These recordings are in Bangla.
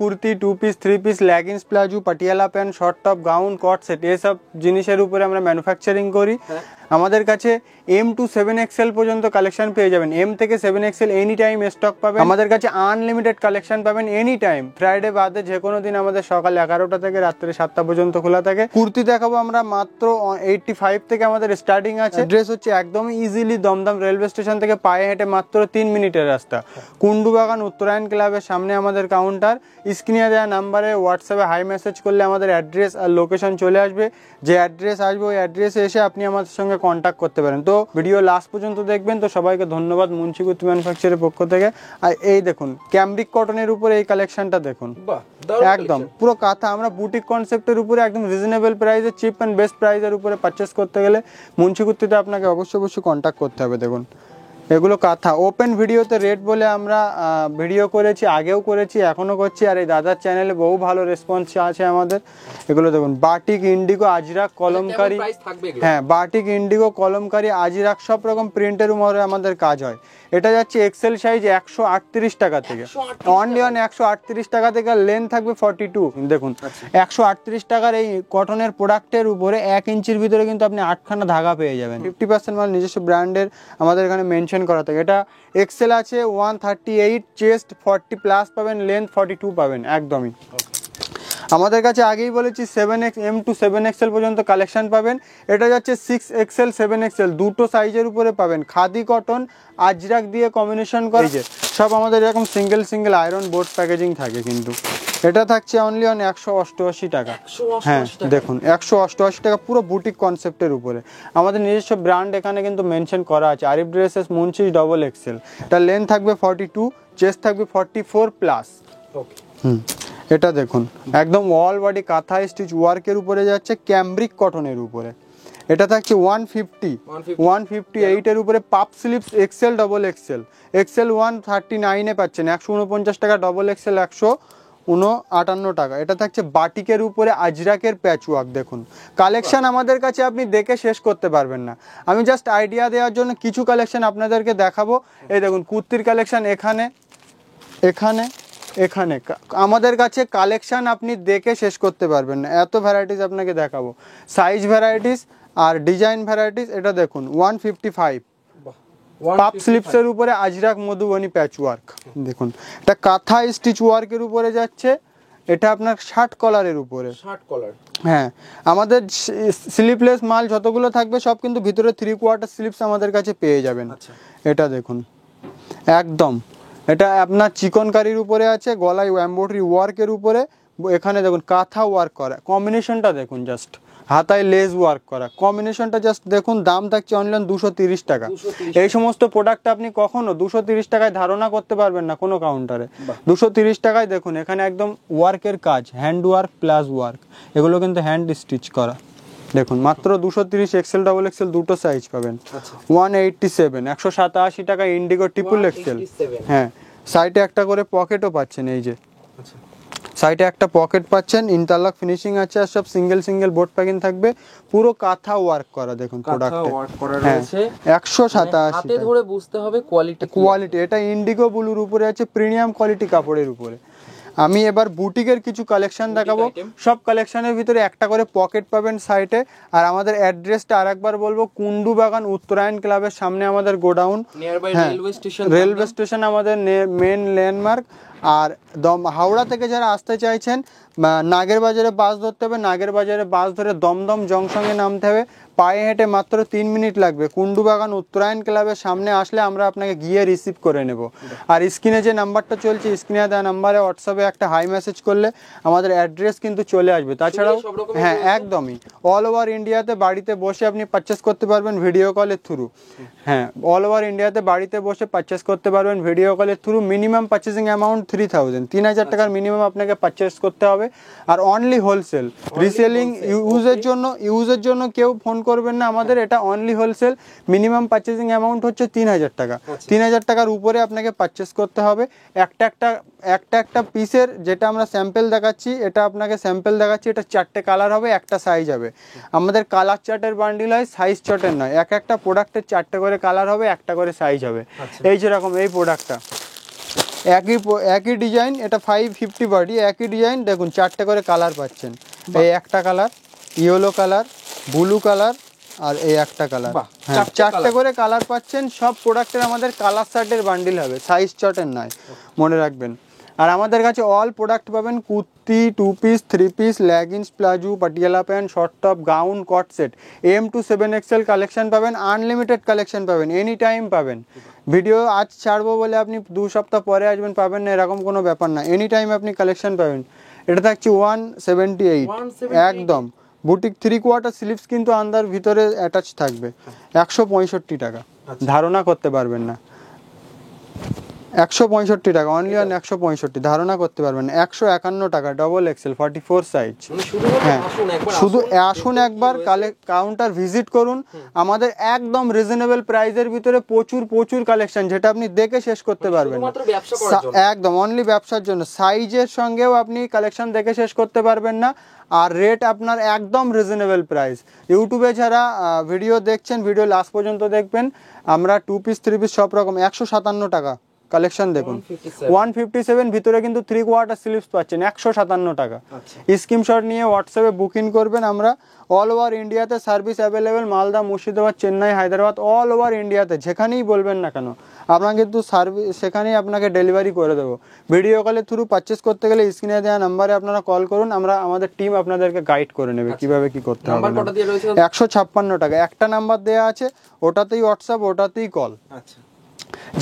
Kurti, 2 piece, 3 piece, leggings, palazzo, Patiala pant, short top, gown, কট সেট এসব জিনিসের উপরে আমরা ম্যানুফ্যাকচারিং করি। আমাদের কাছে M to 7XL পর্যন্ত কালেকশন পেয়ে যাবেন। M থেকে 7XL এনি টাইম স্টক পাবেন। আমাদের কাছে আনলিমিটেড কালেকশন পাবেন এনি টাইম। ফ্রাইডে বাদে যে কোনো দিন আমাদের সকাল 11টা থেকে রাত্রে 7টা পর্যন্ত খোলা থাকে। কুর্তি দেখাবো আমরা মাত্র 85 থেকে আমাদের স্টার্টিং আছে। ড্রেস হচ্ছে একদমই ইজিলি দমদম রেলওয়ে স্টেশন থেকে পায়ে হেঁটে মাত্র 3 মিনিটের রাস্তা। কুন্ডুবাগান উত্তরায়ণ ক্লাবের সামনে আমাদের কাউন্টার। স্ক্রিনে দেওয়া নাম্বারে হোয়াটসঅ্যাপে হাই মেসেজ করলে আমাদের অ্যাড্রেস আর লোকেশন চলে আসবে। যে অ্যাড্রেস আসবে ওই অ্যাড্রেসে এসে আপনি আমাদের সঙ্গে কন্ট্যাক্ট করতে পারেন। তো ভিডিও লাস্ট পর্যন্ত দেখবেন। তো সবাইকে ধন্যবাদ মুন্সি কুর্তি ম্যানুফ্যাকচারের পক্ষ থেকে। আর এই দেখুন ক্যামব্রিক কটনের উপরে এই কালেকশনটা দেখুন, একদম পুরো কাঁথা। আমরা বুটিক কনসেপ্টের উপরে একদম রিজনেবল প্রাইসে চিপ অ্যান্ড বেস্ট প্রাইসের উপরে পারচেস করতে গেলে মুন্সি কুর্তিতে আপনাকে অবশ্যই কন্ট্যাক্ট করতে হবে। দেখুন এগুলো কাঁথা ওপেন ভিডিওতে রেট বলে আমরা ভিডিও করেছি, আগেও করেছি, এখনও করছি। আর এই দাদার চ্যানেলে বহু ভালো রেসপন্স আছে আমাদের। এগুলো দেখুন বাটিক, ইন্ডিগো, আজরাক, কলমকারি। হ্যাঁ, বাটিক, ইন্ডিগো, কলমকারি, আজরাক সব রকম প্রিন্টের উপরে আমাদের কাজ হয়। এটা যাচ্ছে এক্সেল সাইজ 138 টাকা থেকে, অনলি অন 138 টাকা থেকে। লেন্থ থাকবে 42। দেখুন 138 টাকার এই কটনের প্রোডাক্টের উপরে 1 ইঞ্চির ভিতরে কিন্তু আপনি 8খানা ধাগা পেয়ে যাবেন। 50% মাল নিজস্ব ব্র্যান্ডের আমাদের এখানে মেনশন করা থাকে। এটা এক্সেল আছে 138, চেস্ট 40 প্লাস পাবেন, লেন্থ 42 পাবেন একদমই। আমাদের কাছে আগেই বলেছি 7M to 7XL পর্যন্ত কালেকশন পাবেন। এটা যাচ্ছে 6XL 7XL দুটো সাইজের উপরে পাবেন। খাদি কটন আজরাক দিয়ে কম্বিনেশন করে সব আমাদের এরকম সিঙ্গেল আয়রন বোর্ড প্যাকেজিং থাকে। কিন্তু এটা থাকছে অনলি অন 188 টাকা। হ্যাঁ দেখুন 188 টাকা পুরো বুটিক কনসেপ্টের উপরে। আমাদের নিজস্ব ব্র্যান্ড এখানে কিন্তু মেনশন করা আছে, আরিফ ড্রেসেস মুন্সি XXL। এটা লেন্থ থাকবে 42, চেস্ট থাকবে 44 প্লাস। এটা দেখুন একদম অল বডি কাঁথা স্টিচ ওয়ার্কের উপরে যাচ্ছে, ক্যামব্রিক কটনের উপরে। এটা থাকছে 158 এর উপরে পাপ স্লিপস XL XXL। XL 139 পাচ্ছেন, 149 টাকা। XXL 159 টাকা। এটা থাকছে বাটিকের উপরে আজরাকের প্যাচ ওয়ার্ক। দেখুন কালেকশন আমাদের কাছে আপনি দেখে শেষ করতে পারবেন না। আমি জাস্ট আইডিয়া দেওয়ার জন্য কিছু কালেকশন আপনাদেরকে দেখাবো। এই দেখুন কুর্তির কালেকশন এখানে আমাদের কাছে কালেকশন আপনি দেখে শেষ করতে পারবেন না, এত ভ্যারাইটিস আপনাকে দেখাবো। সাইজ ভ্যারাইটিস আর ডিজাইন ভ্যারাইটিস। এটা দেখুন 155 পাপ স্লিপসের উপরে আজরাক মধুবনী প্যাচ ওয়ার্ক। দেখুন এটা কাঁথা স্টিচ ওয়ার্কের উপরে যাচ্ছে। এটা আপনার 60 কলারের উপরে। হ্যাঁ, আমাদের স্লিপলেস মাল যতগুলো থাকবে সব কিন্তু ভিতরে 3/4 স্লিপস আমাদের কাছে পেয়ে যাবেন। এটা দেখুন একদম, এটা আপনার চিকনকারির উপরে আছে, গলায় এমব্রয়ডারি ওয়ার্কের উপরে। এখানে দেখুন কাঁথা ওয়ার্ক করা, কম্বিনেশনটা দেখুন, জাস্ট হাতায় লেস ওয়ার্ক করা কম্বিনেশনটা জাস্ট দেখুন। দাম থাকছে অনলাইন 230 টাকা। এই সমস্ত প্রোডাক্ট আপনি কখনো 230 টাকায় ধারণা করতে পারবেন না কোনো কাউন্টারে। 230 টাকায় দেখুন এখানে একদম ওয়ার্কের কাজ, হ্যান্ড ওয়ার্ক প্লাস ওয়ার্ক। এগুলো কিন্তু হ্যান্ড স্টিচ করা। দেখুন মাত্র 230, XL XXL দুটো সাইজ পাবেন। 187 187 টাকা। Indigo XXL। হ্যাঁ, সাইডে একটা করে পকেটও পাচ্ছেন। এই যে সাইডে একটা পকেট পাচ্ছেন, ইন্টারলক ফিনিশিং আছে, আর সব সিঙ্গেল বোর্ড প্যাকিং থাকবে। পুরো কাঁথা ওয়ার্ক করা। দেখুন প্রোডাক্টে 187 হাতে ধরে বুঝতে হবে কোয়ালিটি। এটা ইন্ডিগো ব্লুর উপরে আছে, প্রিমিয়াম কোয়ালিটি কাপড়ের উপরে। আমি এবার বুটিকের কিছু কালেকশন দেখাবো। সব কালেকশনের ভিতরে একটা করে পকেট পাবেন সাইডে। আর আমাদের অ্যাড্রেসটা আরেকবার বলবো, কুন্ডুবাগান উত্তরায়ণ ক্লাবের সামনে আমাদের গোডাউন। রেলওয়ে স্টেশন আমাদের মেন ল্যান্ডমার্ক। আর হাওড়া থেকে যারা আসতে চাইছেন নাগের বাজারে বাস ধরতে হবে। নাগের বাজারে বাস ধরে দমদম জংশনে নামতে হবে। পায়ে হেঁটে মাত্র 3 মিনিট লাগবে। কুন্ডুবাগান উত্তরায়ণ ক্লাবের সামনে আসলে আমরা আপনাকে গিয়ে রিসিভ করে নেব। আর স্ক্রিনে যে নাম্বারটা চলছে, স্ক্রিনে দেওয়া নাম্বারে হোয়াটসঅ্যাপে একটা হাই মেসেজ করলে আমাদের অ্যাড্রেস কিন্তু চলে আসবে। তাছাড়াও হ্যাঁ একদমই অল ওভার ইন্ডিয়াতে বাড়িতে বসে আপনি পারচেস করতে পারবেন ভিডিও কলের থ্রু। হ্যাঁ, অল ওভার ইন্ডিয়াতে বাড়িতে বসে পারচেস করতে পারবেন ভিডিও কলের থ্রু। মিনিমাম পারচেসিং অ্যামাউন্ট 3000 টাকার মিনিমাম আপনাকে পারচেস করতে হবে। আর অনলি হোলসেল। রিসেলিং ইউজের জন্য কেউ ফোন করবেন না আমাদের। এটা only wholesale. Minimum purchasing amount হচ্ছে 3000 টাকা। 3000 টাকার উপরে আপনাকে পারচেস করতে হবে। একটা পিসের যেটা আমরা স্যাম্পল দেখাচ্ছি, এটা আপনাকে স্যাম্পল দেখাচ্ছি। এটা 4টে কালার হবে, একটা সাইজ হবে। আমাদের কালার চার্টের বান্ডিল হয়, সাইজ চার্টের নয়। একটা প্রোডাক্টের 4টে করে কালার হবে, একটা করে সাইজ হবে। এই যেরকম এই প্রোডাক্টটা একই ডিজাইন, এটা 550 বডি, একই ডিজাইন দেখুন, 4টে করে কালার পাচ্ছেন। এই একটা colour, yellow colour, blue colour, আর এই একটা কালার। হ্যাঁ, 4টে করে কালার পাচ্ছেন। সব প্রোডাক্টের আমাদের কালার শার্টের বান্ডিল হবে, সাইজ চটের নয়, মনে রাখবেন। আর আমাদের কাছে অল প্রোডাক্ট পাবেন, kurti, 2 piece, 3 piece, leggings, palazzo, Patiala pant, short top, gown, কট set, M to 7XL collection পাবেন, আনলিমিটেড কালেকশন পাবেন, এনি টাইম পাবেন। ভিডিও আজ ছাড়বো বলে আপনি 2 সপ্তাহ পরে আসবেন পাবেন না, এরকম কোনো ব্যাপার না, এনি টাইম আপনি কালেকশন পাবেন। এটা থাকছে 178, একদম বুটিক 3/4 স্লিভস কিন্তু আন্দার ভিতরে অ্যাটাচ থাকবে, 165 টাকা, ধারণা করতে পারবেন না। 165 টাকা, অনলি অন 165, ধারণা করতে পারবেন। 151 টাকা, ডবল এক্সেল, 44 সাইজ। হ্যাঁ, শুধু আসুন একবার, কাউন্টার ভিজিট করুন। আমাদের একদম রিজনেবল প্রাইসের ভিতরে প্রচুর কালেকশন, যেটা আপনি দেখে শেষ করতে পারবেন না। একদম অনলি ব্যবসার জন্য, সাইজের সঙ্গেও আপনি কালেকশন দেখে শেষ করতে পারবেন না। আর রেট আপনার একদম রিজনেবল প্রাইস। ইউটিউবে যারা ভিডিও দেখছেন, ভিডিও লাস্ট পর্যন্ত দেখবেন। আমরা 2 পিস 3 পিস সব রকম 157 টাকা কালেকশন দেখুন, 157 ভিতরে কিন্তু 3/4 স্লিভস পাচ্ছেন, 157 টাকা। স্ক্রিনশট নিয়ে হোয়াটসঅ্যাপে বুকিং করবেন। আমরা অল ওভার ইন্ডিয়াতে service available, Malda, Murshidabad, Chennai, Hyderabad, all over ইন্ডিয়াতে যেখানেই বলবেন না কেন আপনাকে কিন্তু সার্ভিস, সেখানেই আপনাকে ডেলিভারি করে দেবো। ভিডিও কলের থ্রু পারচেস করতে গেলে স্ক্রিনে দেওয়া নাম্বারে আপনারা কল করুন, আমাদের টিম আপনাদেরকে গাইড করে নেবে কিভাবে কি করতে হবে। 156 টাকা, একটা নাম্বার দেওয়া আছে, ওটাতেই হোয়াটসঅ্যাপ, ওটাতেই কল।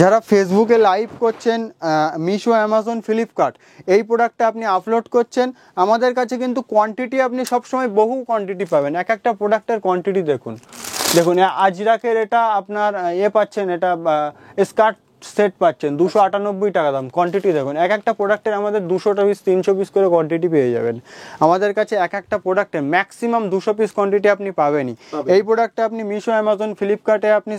যারা ফেসবুকে লাইভ করছেন, মিশো, অ্যামাজন, ফ্লিপকার্ট, এই প্রোডাক্টটা আপনি আপলোড করছেন, আমাদের কাছে কিন্তু কোয়ান্টিটি আপনি সবসময় বহু কোয়ান্টিটি পাবেন। এক একটা প্রোডাক্টের কোয়ান্টিটি দেখুন, আজরাকের এটা আপনার পাচ্ছেন, এটা স্কার্ট সেট পাচ্ছেন 298 টাকা দাম, কোয়ান্টিটি দেখুন। এক একটা প্রোডাক্টের আমাদের 200 পিস 300 পিস করে কোয়ান্টিটি পেয়ে যাবেন আমাদের কাছে। এক একটা প্রোডাক্টে ম্যাক্সিমাম 200 পিস কোয়ান্টিটি আপনি পাবেনই। এই প্রোডাক্টটা আপনি মিশো, অ্যামাজন, ফ্লিপকার্টে আপনি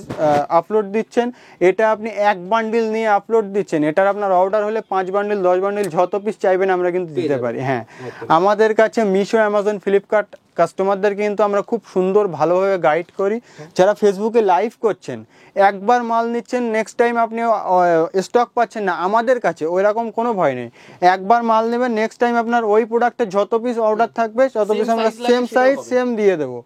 আপলোড দিচ্ছেন, এটা আপনি এক বান্ডিল নিয়ে আপলোড দিচ্ছেন, এটার আপনার অর্ডার হলে 5 বান্ডিল 10 বান্ডিল যত পিস চাইবেন আমরা কিন্তু দিতে পারি। হ্যাঁ, আমাদের কাছে মিশো, অ্যামাজন, ফ্লিপকার্ট কাস্টমারদের কিন্তু আমরা খুব সুন্দর ভালোভাবে গাইড করি। যারা ফেসবুকে লাইভ করছেন, একবার মাল নিচ্ছেন, নেক্সট টাইম আপনি স্টক পাচ্ছেন না, আমাদের কাছে ওই রকম কোনো ভয় নেই। একবার মাল নেবেন, নেক্সট টাইম আপনার ওই প্রোডাক্টের যত পিস অর্ডার থাকবে তত পিস আমরা সেম সাইজ সেম দিয়ে দেবো।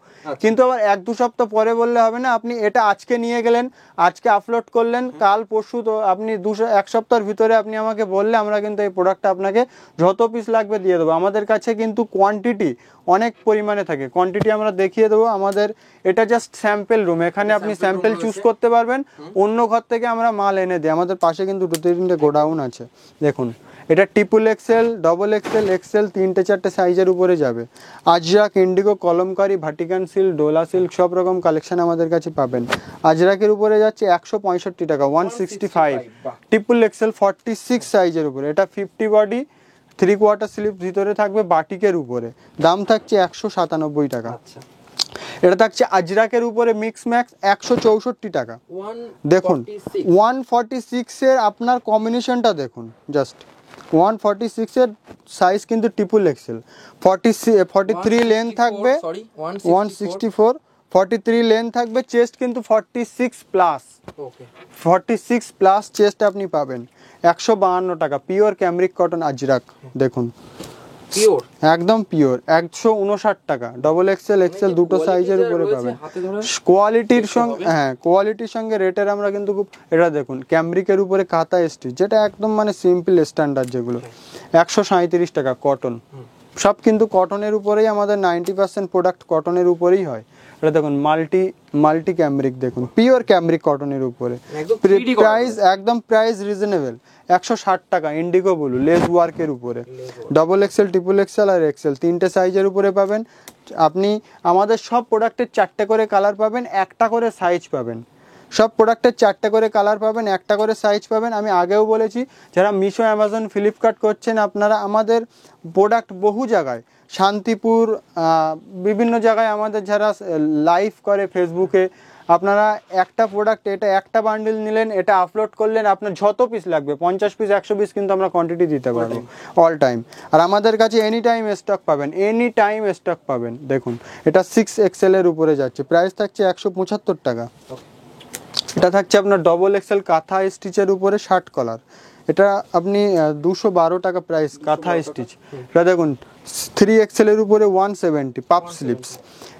কিন্তু আবার 1-2 সপ্তাহ পরে বললে হবে না। আপনি এটা আজকে নিয়ে গেলেন, আজকে আপলোড করলেন, কাল পরশু, তো আপনি 1 সপ্তাহের ভিতরে আপনি আমাকে বললে আমরা কিন্তু এই প্রোডাক্টটা আপনাকে যত পিস লাগবে দিয়ে দেবো। আমাদের কাছে কিন্তু কোয়ান্টিটি অনেক পরিমাণে থাকে, কোয়ান্টিটি আমরা দেখিয়ে দেবো। আমাদের এটা জাস্ট স্যাম্পল রুম, এখানে আপনি স্যাম্পল চুজ করতে পারবেন, অন্য ঘর থেকে আমরা মাল এনে দিই। আমাদের পাশে কিন্তু 2-3টে গোডাউন আছে দেখুন। এটা triple XL, double XL, XL, 3-4টে সাইজের উপরে যাবে। আজরাক, ইন্ডিগো, কলমকারি, ভাটিকান সিল্ক, ডোলা সিল্ক, সব রকম কালেকশন আমাদের কাছে পাবেন। আজরাকের উপরে যাচ্ছে 165 টাকা, 165। ট্রিপল এক্সেল 46 সাইজের উপরে, এটা 50 বডি, 3/4 স্লিভ ভিতরে থাকবে, বাটিকের উপরে, দাম থাকছে 197 টাকা। এটা থাকছে আজরাকের উপরে মিক্স ম্যাক্স, 164 টাকা। দেখুন 146 এর আপনার কম্বিনেশনটা দেখুন, জাস্ট 146 এর সাইজ কিন্তু ট্রিপল এক্সেল, 43 লেন থাকবে, 164, 43 লেন থাকবে, চেস্ট কিন্তু 46 প্লাস, 46 প্লাস চেস্ট আপনি পাবেন। 152 টাকা, পিওর ক্যামরিক কটন আজরাক, দেখুন পিওর, একদম পিওর, 159 টাকা, ডবল এক্সেল, এক্সেল দুটো সাইজের উপরে পাবেন। কোয়ালিটির সঙ্গে, হ্যাঁ কোয়ালিটির সঙ্গে রেটের আমরা কিন্তু খুব, এটা দেখুন ক্যামরিকের উপরে কাঁথা স্টিচ, যেটা একদম মানে সিম্পল স্ট্যান্ডার্ড যেগুলো, 137 টাকা, কটন, সব কিন্তু কটনের উপরেই, আমাদের 90% প্রোডাক্ট কটনের উপরেই হয়। এটা দেখুন মাল্টি ক্যামরিক, দেখুন পিওর ক্যামরিক কটনের উপরে, প্রাইস একদম প্রাইস রিজনেবল, 160 টাকা, ইন্ডিগো ব্লু, লেস ওয়ার্কের উপরে, ডবল এক্সেল, ট্রিপল এক্সেল আর এক্সেল, 3টে সাইজের উপরে পাবেন। আপনি আমাদের সব প্রোডাক্টের 4টে করে কালার পাবেন, একটা করে সাইজ পাবেন। সব প্রোডাক্টের 4টে করে কালার পাবেন, একটা করে সাইজ পাবেন। আমি আগেও বলেছি, যারা মিশো, অ্যামাজন, ফ্লিপকার্ট করছেন, আপনারা আমাদের প্রোডাক্ট বহু জায়গায়, শান্তিপুর, বিভিন্ন জায়গায় আমাদের যারা লাইভ করে ফেসবুকে, আপনারা একটা প্রোডাক্ট, এটা একটা বান্ডিল নিলেন, এটা আপলোড করলেন, আপনার যত পিস লাগবে 50 পিস 100 পিস কিন্তু আমরা কোয়ান্টিটি দিতে পারবো অল টাইম। আর আমাদের কাছে এনি টাইম স্টক পাবেন, এনি টাইম স্টক পাবেন। দেখুন এটা 6 এক্সেলের উপরে যাচ্ছে, প্রাইস থাকছে 175 টাকা। এটা থাকছে আপনার ডবল এক্সেল কাঁথা স্টিচের উপরে, শার্ট কলার, এটা আপনি 212 টাকা প্রাইস, কাঁথা স্টিচ। এটা দেখুন 3XL এর উপরে 170 পাপ স্লিপস।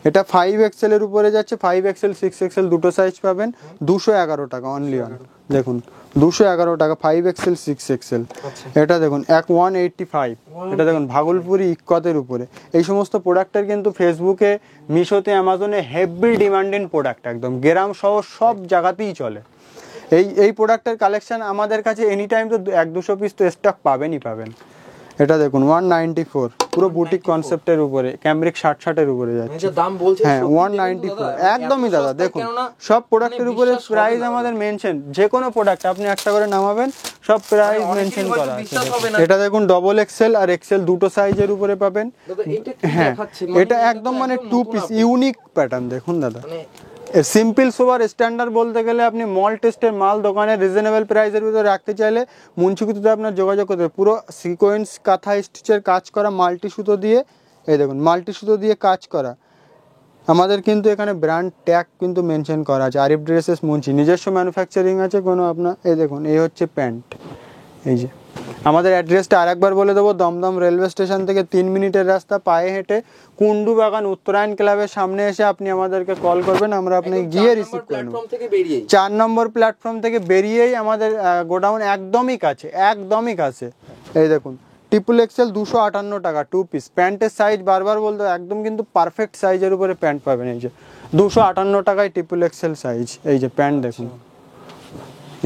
এটা 5XL এর উপরে যাচ্ছে, 5XL 6XL দুটো সাইজ পাবেন 211 টাকা অনলি অন। দেখুন 211 টাকা 5XL 6XL। এটা দেখুন 185। এটা দেখুন ভাগলপুরি ইক্কতের উপরে। এই সমস্ত প্রোডাক্টের কিন্তু ফেসবুকে, মিশোতে, অ্যামাজনে হেভি ডিমান্ডিং প্রোডাক্ট, একদম গ্রাম সহ সব জায়গাতেই চলে। এই প্রোডাক্টের কালেকশন আমাদের কাছে এনি টাইম তো 100-200 পিস তো স্টক পাবেনই পাবেন। এটা দেখুন 194, পুরো বুটিক কনসেপ্টের উপরে, ক্যামব্রিক 60-60 এর উপরে যাচ্ছে। দাম বলছে হ্যাঁ 194, একদমই দাদা। দেখুন সব প্রোডাক্টের উপরে প্রাইস আমাদের মেনশন, যে কোনো প্রোডাক্ট আপনি একটা করে নামাবেন সব প্রাইস মেনশন করা আছে। এটা দেখুন ডবল এক্সেল আর এক্সেল দুটো সাইজের উপরে পাবেন। হ্যাঁ এটা একদম মানে 2 পিস ইউনিক প্যাটার্ন। দেখুন দাদা, সিম্পল সোবার স্ট্যান্ডার্ড বলতে গেলে আপনি মল টেস্টের মাল দোকানে রিজনেবল প্রাইসের ভিতরে রাখতে চাইলে মুন্সিকুতিতে আপনার যোগাযোগ করতে হবে। পুরো সিকোয়েন্স কাঁথা স্টিচের কাজ করা, মাল্টি সুতো দিয়ে, এই দেখুন মাল্টি সুতো দিয়ে কাজ করা। আমাদের কিন্তু এখানে ব্র্যান্ড ট্যাগ কিন্তু মেনশন করা আছে, আরিফ ড্রেসেস মুন্সি, নিজস্ব ম্যানুফ্যাকচারিং আছে কোনো আপনার। এই দেখুন এই হচ্ছে প্যান্ট। এই যে আমাদের অ্যাড্রেসটা আরেকবার বলে দেবো, দমদম রেলওয়ে স্টেশন থেকে 3 মিনিটের রাস্তা, পায়ে হেঁটে কুন্ডু বাগান উত্তরায়ণ ক্লাবের সামনে এসে আপনি আমাদেরকে কল করবেন, আমরা আপনাকে গিয়ে রিসিভ করে নেব। 4 নম্বর প্ল্যাটফর্ম থেকে বেরিয়েই আমাদের গোডাউন একদমই কাছে, একদমই কাছে। এই দেখুন XXL 258 টাকা 2 পিস। প্যান্টের সাইজ বারবার বলতে একদম কিন্তু পারফেক্ট সাইজের উপরে প্যান্ট পাবেন। এই যে 258 টাকায় XXL সাইজ। এই যে প্যান্ট দেখুন,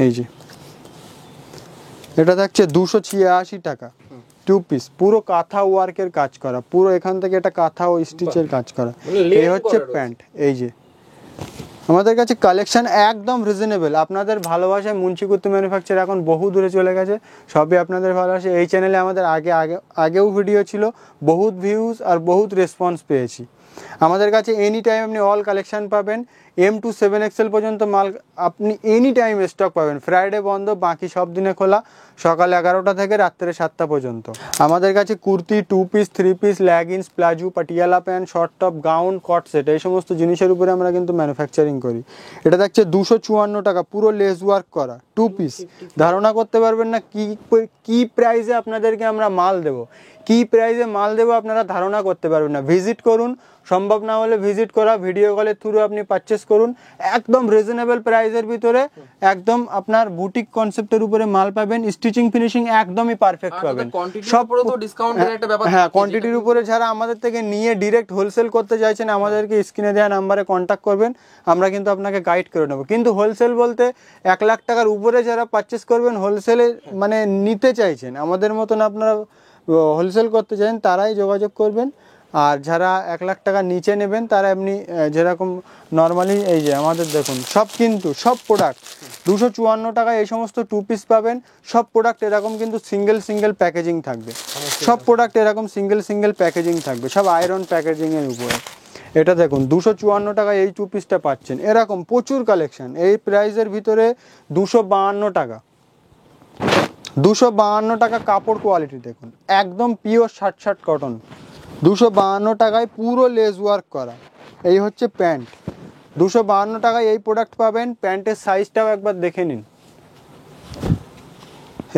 এই যে এটা থাকছে 286 টাকা 2 পিস, পুরো কাঁথা ওয়ার্কের কাজ করা, পুরো এখান থেকে এটা কাঁথা ও স্টিচের কাজ করা। এই হচ্ছে প্যান্ট। এই যে আমাদের কাছে কালেকশন একদম রিজনেবল। আপনাদের ভালোবাসায় মুন্সিকুত্তি ম্যানুফ্যাকচার এখন বহু দূরে চলে গেছে, সবই আপনাদের ভালোবাসে। এই চ্যানেলে আমাদের আগেও ভিডিও ছিল, বহুত ভিউজ আর বহুত রেসপন্স পেয়েছি। আমাদের কাছে এনি টাইম আপনি অল কালেকশন পাবেন, M to 7XL পর্যন্ত মাল আপনি এনি টাইম স্টক পাবেন। ফ্রাইডে বন্ধ, বাকি সব দিনে খোলা, সকাল 11টা থেকে রাত্রে 7টা পর্যন্ত। আমাদের কাছে kurti, 2 piece, 3 piece, leggings, palazzo, Patiala pant, short top, gown, কট সেট, এই সমস্ত জিনিসের উপরে আমরা কিন্তু ম্যানুফ্যাকচারিং করি। এটা দেখছে 254 টাকা, পুরো লেস ওয়ার্ক করা 2 পিস। ধারণা করতে পারবেন না কি প্রাইসে আপনাদেরকে আমরা মাল দেবো, কি প্রাইসে মাল দেবো আপনারা ধারণা করতে পারবেন না। ভিজিট করুন, সম্ভব না হলে ভিজিট করা, ভিডিও কলের থ্রু আপনি পারচেস করুন। একদম রিজনেবল প্রাইসের ভিতরে, একদম আপনার বুটিক কনসেপ্টের উপরে মাল পাবেন। স্টিচিং ফিনিশিং একদমই পারফেক্ট পাবেন। সব হ্যাঁ কোয়ান্টিটির উপরে, যারা আমাদের থেকে নিয়ে ডিরেক্ট হোলসেল করতে চাইছেন আমাদেরকে স্ক্রিনে দেওয়া নাম্বারে কন্ট্যাক্ট করবেন, আমরা কিন্তু আপনাকে গাইড করে নেবো। কিন্তু হোলসেল বলতে 1 লাখ টাকার উপরে যারা পারচেস করবেন, হোলসেলে মানে নিতে চাইছেন, আমাদের মতন আপনারা হোলসেল করতে চান, তারাই যোগাযোগ করবেন। আর যারা 1 লাখ টাকার নিচে নেবেন তারা এমনি যেরকম নর্মালি, এই যে আমাদের দেখুন সব কিন্তু সব প্রোডাক্ট 254 টাকায় এই সমস্ত 2 পিস পাবেন। সব প্রোডাক্ট এরকম কিন্তু সিঙ্গেল প্যাকেজিং থাকবে, সব প্রোডাক্ট এরকম সিঙ্গেল প্যাকেজিং থাকবে, সব আয়রন প্যাকেজিংয়ের উপরে। এটা দেখুন 254 টাকায় এই 2 পিসটা পাচ্ছেন। এরকম প্রচুর কালেকশন এই প্রাইসের ভিতরে। 252 টাকা, 252 টাকা কাপড় কোয়ালিটি দেখুন, একদম পিওর 60 কটন। 252 টাকায় পুরো লেস ওয়ার্ক করা। এই হচ্ছে প্যান্ট, 252 টাকায় এই প্রোডাক্ট পাবেন। প্যান্টের সাইজটাও একবার দেখে নিন।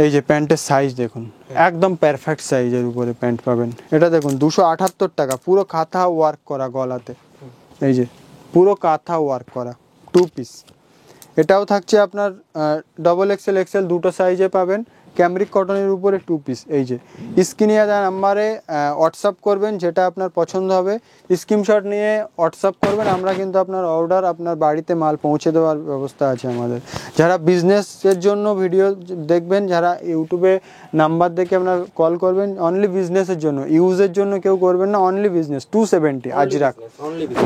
এই যে প্যান্টের সাইজ দেখুন, একদম পারফেক্ট সাইজের উপরে প্যান্ট পাবেন। এটা দেখুন 278 টাকা, পুরো কাঁথা ওয়ার্ক করা গলাতে। এই যে পুরো কাঁথা ওয়ার্ক করা 2 পিস। এটাও থাকছে আপনার XXL দুটো সাইজে পাবেন। ক্যামব্রিক কটনের উপরে 2 পিস। এই যে স্ক্রিনে দেওয়া নাম্বারে হোয়াটসঅ্যাপ করবেন, যেটা আপনার পছন্দ হবে স্ক্রিনশট নিয়ে হোয়াটসঅ্যাপ করবেন। আমরা কিন্তু আপনার অর্ডার আপনার বাড়িতে মাল পৌঁছে দেওয়ার ব্যবস্থা আছে আমাদের। যারা বিজনেসের জন্য ভিডিও দেখবেন, যারা ইউটিউবে নাম্বার দেখে আপনার কল করবেন, অনলি বিজনেসের জন্য, ইউজের জন্য কেউ করবেন না, অনলি বিজনেস। 270 আজরাক,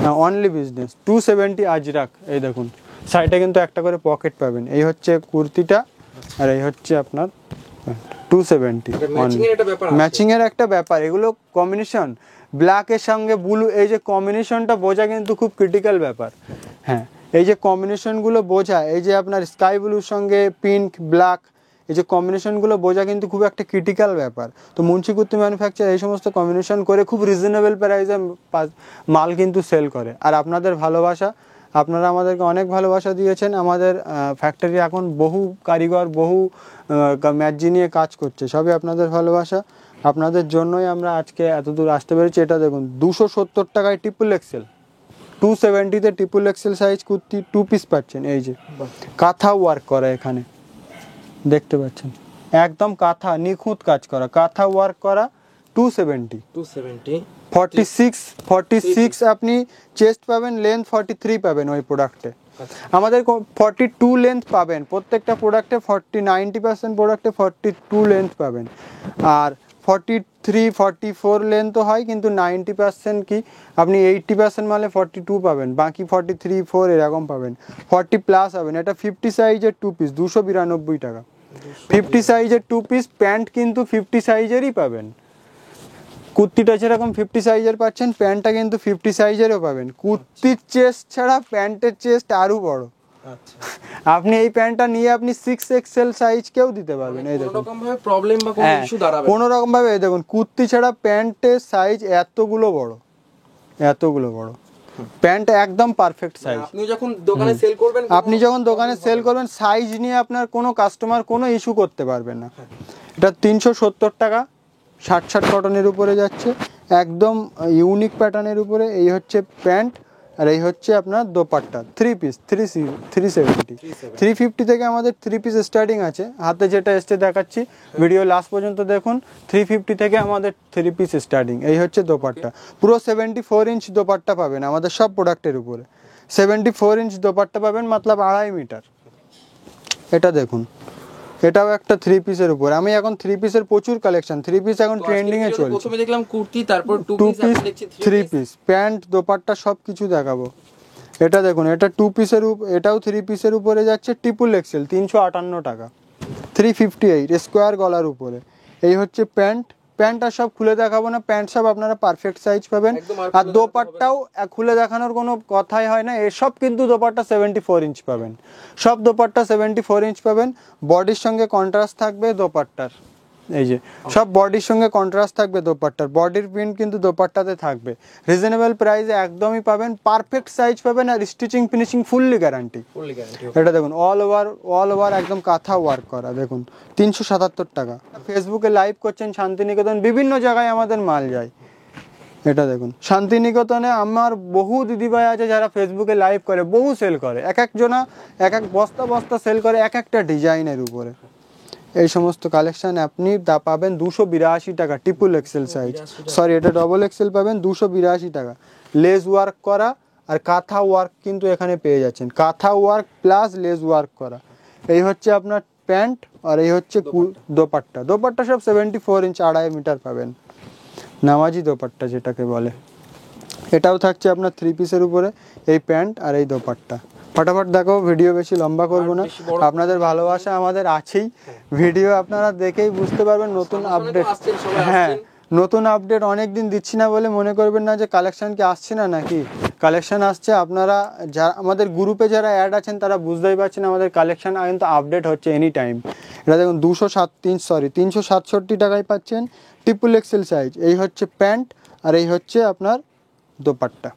হ্যাঁ অনলি বিজনেস 270 আজরাক। এই দেখুন সাইডে কিন্তু একটা করে পকেট পাবেন। এই হচ্ছে কুর্তিটা, আর এই হচ্ছে আপনার 270। ম্যাচিং এর একটা ব্যাপার, এগুলো কম্বিনেশন ব্ল্যাকের সঙ্গে ব্লু, এই যে কম্বিনেশনটা বোঝা কিন্তু খুব ক্রিটিক্যাল ব্যাপার। হ্যাঁ এই যে কম্বিনেশনগুলো বোঝা, এই যে আপনার স্কাই ব্লুর সঙ্গে পিঙ্ক ব্ল্যাক, এই যে কম্বিনেশনগুলো বোঝা কিন্তু খুব একটা ক্রিটিক্যাল ব্যাপার। তো মুন্সিকুত্তি ম্যানুফ্যাকচার এই সমস্ত কম্বিনেশন করে খুব রিজনেবল প্রাইসে মাল কিন্তু সেল করে। আর আপনাদের ভালোবাসা, আপনারা আমাদেরকে অনেক ভালোবাসা দিয়েছেন। আমাদের ফ্যাক্টরি এখন বহু কারিগর, বহু ম্যাজি নিয়ে কাজ করছে, সবই আপনাদের ভালোবাসা, আপনাদের জন্যই আমরা আজকে এত দূর আসতে পেরেছি। এটা দেখুন 270 টাকায় ট্রিপল এক্সেল, 270-তে triple XL size kurti 2 piece পাচ্ছেন। এই যে কাঁথা ওয়ার্ক করা, এখানে দেখতে পাচ্ছেন একদম কাঁথা নিখুঁত কাজ করা, কাঁথা ওয়ার্ক করা 270 46 আপনি চেস্ট পাবেন, লেন্থ 43 পাবেন ওই প্রোডাক্টে। আমাদের 42 লেন্থ পাবেন প্রত্যেকটা প্রোডাক্টে, 90% প্রোডাক্টে 42 লেন্থ পাবেন, আর 43 44 লেন্থও হয়, কিন্তু 90% কি আপনি 80% মালে 42 পাবেন, বাকি 43 4 এরকম পাবেন, 40 প্লাস পাবেন। এটা 50 সাইজের 2 পিস 292 টাকা, 50 সাইজের 2 পিস প্যান্ট কিন্তু 50 সাইজেরই পাবেন। কুর্তিটা যেরকম 50 সাইজের পাচ্ছেন, প্যান্টটা কিন্তু 50 সাইজেরও পাবেন। কুর্তির চেস্ট ছাড়া প্যান্টের চেস্ট আরও বড়। আপনি এই প্যান্টটা নিয়ে আপনি 6XL সাইজ কেউ দিতে পারবেন। এই দেখুন কোনো রকম ভাবে প্রবলেম বা কোনো ইস্যু দাঁড়াবে কোনো রকম ভাবে, এই দেখুন কুর্তি ছাড়া প্যান্টের সাইজ এতগুলো বড়, এতগুলো বড় প্যান্ট একদম পারফেক্ট সাইজ। আপনি যখন দোকানে সেল করবেন, আপনি যখন দোকানে সেল করবেন, সাইজ নিয়ে আপনার কোনো কাস্টমার কোনো ইস্যু করতে পারবেন না। এটা 370 টাকা, 60 কটনের উপরে যাচ্ছে, একদম ইউনিক প্যাটার্নের উপরে। এই হচ্ছে প্যান্ট, আর এই হচ্ছে আপনার দোপাট্টা 3 পিস 370। 350 থেকে আমাদের 3 পিস স্টার্টিং আছে, হাতে যেটা এসছে দেখাচ্ছি, ভিডিও লাস্ট পর্যন্ত দেখুন। 350 থেকে আমাদের 3 পিস স্টার্টিং। এই হচ্ছে দোপাট্টা, পুরো 74 ইঞ্চ দোপাট্টা পাবেন আমাদের সব প্রোডাক্টের উপরে। 74 ইঞ্চ দোপাট্টা পাবেন, মতলব 2.5 মিটার। এটা দেখুন, এটাও একটা 3 পিসের উপর। আমি এখন 3 পিসের প্রচুর কালেকশন, 3 পিস এখন ট্রেন্ডিং এ চলছে। প্রথমে দেখলাম কুর্তি, তারপর 2 2 পিস, পিস এখন দেখছি 3 পিস, প্যান্ট দোপাট্টা সব কিছু দেখাবো। এটা দেখুন, এটা 2 পিসের এটাও 3 পিসের উপরে যাচ্ছে, ট্রিপল এক্সেল 358 টাকা, 358 স্কোয়ার গলার উপরে। এই হচ্ছে প্যান্ট, প্যান্টটা সব খুলে দেখাবো না, প্যান্ট সব আপনারা পারফেক্ট সাইজ পাবেন। আর দোপাট্টাও খুলে দেখানোর কোনো কথাই হয় না, এসব কিন্তু দোপাট্টা 74 ইঞ্চ পাবেন, সব দোপাট্টা 74 ইঞ্চ পাবেন। বডির সঙ্গে কন্ট্রাস্ট থাকবে দোপাট্টার, এই যে সব বডির সঙ্গে কন্ট্রাস্ট থাকবে দোপাট্টার, বডির প্রিন্ট কিন্তু দোপাট্টাতে থাকবে। রিজনেবল প্রাইসে একদমই পাবেন, পারফেক্ট সাইজ পাবেন, আর স্টিচিং ফিনিশিং ফুললি গ্যারান্টি। এটা দেখুন অল ওভার একদম কাঁথা ওয়ার্ক করা, দেখুন 377 টাকা। ফেসবুকে লাইভ করছেন শান্তিনিকেতন, বিভিন্ন জায়গায় আমাদের মাল যায়। এটা দেখুন শান্তিনিকেতনে আমার বহু দিদিভাই আছে যারা ফেসবুকে লাইভ করে, বহু সেল করে, এক একজনা এক এক বস্তা বস্তা সেল করে এক একটা ডিজাইনের উপরে। এই সমস্ত কালেকশন আপনি পাবেন 282 টাকা, ট্রিপল এক্সেল সাইজ, সরি এটা ডবল এক্সেল পাবেন 282 টাকা। লেস ওয়ার্ক করা আর কাঁথা ওয়ার্ক কিন্তু এখানে পেয়ে যাচ্ছেন, কাঁথা ওয়ার্ক প্লাস লেস ওয়ার্ক করা। এই হচ্ছে আপনার প্যান্ট, আর এই হচ্ছে দোপাট্টা। দোপাট্টা সব 74 ইঞ্চ 2.5 মিটার পাবেন, নামাজি দোপাট্টা যেটাকে বলে। এটাও থাকছে আপনার 3 পিসের উপরে, এই প্যান্ট আর এই দোপাট্টা। ফটাফট দেখো, ভিডিও বেশি লম্বা করবো না, আপনাদের ভালোবাসা আমাদের আছেই, ভিডিও আপনারা দেখেই বুঝতে পারবেন নতুন আপডেট। হ্যাঁ, নতুন আপডেট অনেক দিন দিচ্ছি না বলে মনে করবেন না যে কালেকশন কি আসছে না, নাকি কালেকশন আসছে। আপনারা যারা আমাদের গ্রুপে যারা অ্যাড আছেন তারা বুঝতেই পারছেন আমাদের কালেকশন কিন্তু আপডেট হচ্ছে এনি টাইম। এটা দেখুন 367 টাকায় পাচ্ছেন ট্রিপল এক্সেল সাইজ। এই হচ্ছে প্যান্ট, আর এই হচ্ছে আপনার দোপাট্টা।